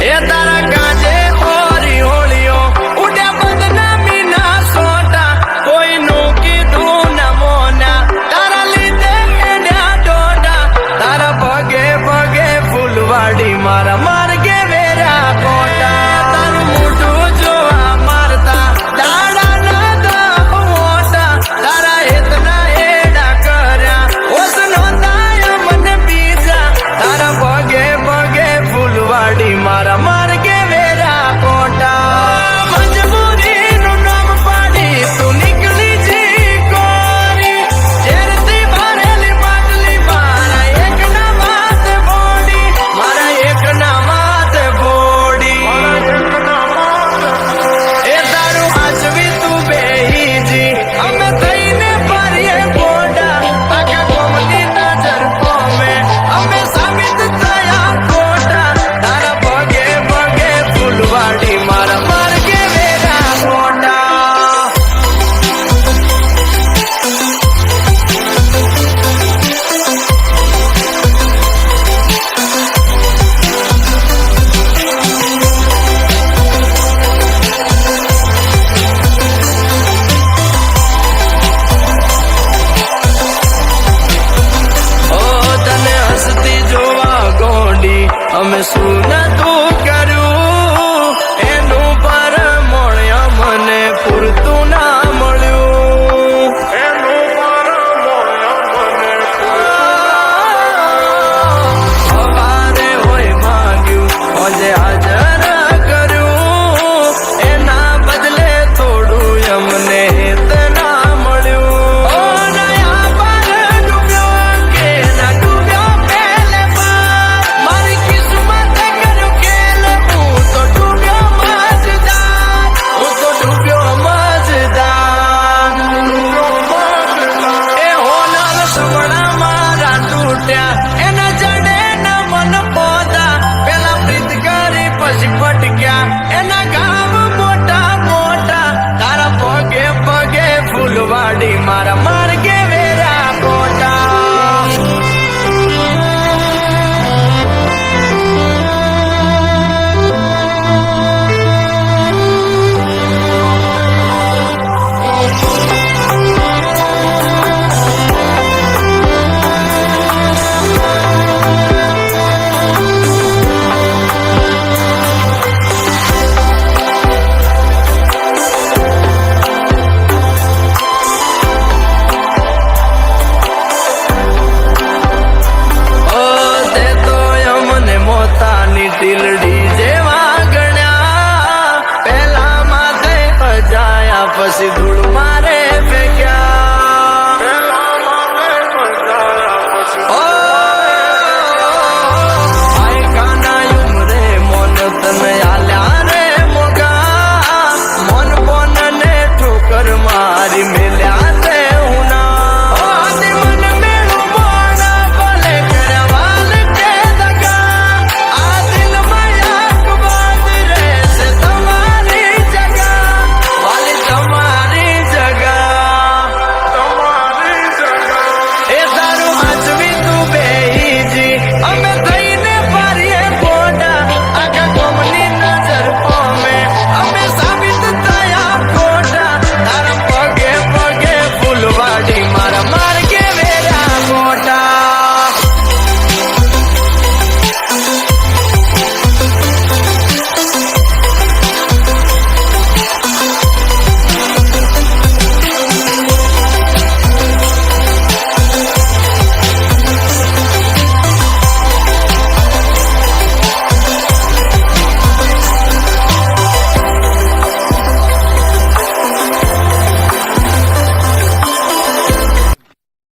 એ તારા કાજે ઓરી હોળીઓ ઉડ્યા બદનામી ના સોટા કોઈનું કીધું ના મોના તારા લીધે એડ્યા ડોડા તારા પગે પગે ફૂલવાડી મારા માર્ગે વેરા કોટા તારું મોઢું જોવા મારતા દાડા ના દા મોટા તારા હેતના એડા કર્યા ઓસ નોંધાય મને બીજા તારા પગે પગે ફૂલવાડી મારા માર્ગે વેરા કોટા મજબૂરીનું નામ પાડી તું નીકળી જી કોરી ઝેરથી ભરેલી માટલી મારા એકના માથે બોડી મારા એકના માથે બોડી એ તારું હાચવી તું બેહીજી અમે થઈને ફરીએ બોડા આખા કોમની નજર કોમે અમે સાબિત થયા ખોટા તારા પગે પગે ફૂલવાડી મારા માર્ગે વેરા ખોટા ઓ તને હસતી જોવા ગોંડી અમે શું નતું કર્યું એનું પરમોણ્ય મને પૂરતું ના મળ્યું એનું પરમોણ્ય મને સવારે હોય માંગ્યું આજે હાજર કર્યું એના બદલે થોડું અમને હેત ના મળ્યું ઓ નયા પર ડૂબ્યો કે ના ડૂબ્યો પહેલે બાર મારી કિસ્મત કર્યું ખેલ હું તો ડૂબ્યો મજદાર હું તો ડૂબ્યો મજદાર એ હોનર સવડા મારા તૂટ્યા એના જડે ના મન પોદા પેલા પ્રીત કરી પછી ભટક્યા એના ગામ મોટા મોટા તારા પગે પગે ફૂલવાડી મારા માર્ગે વેરા કોટા ઓ તે તો અમને મોતાની ટીલડી જેવા ગણ્યા પહેલા માથે અજાયા પછી ધૂળ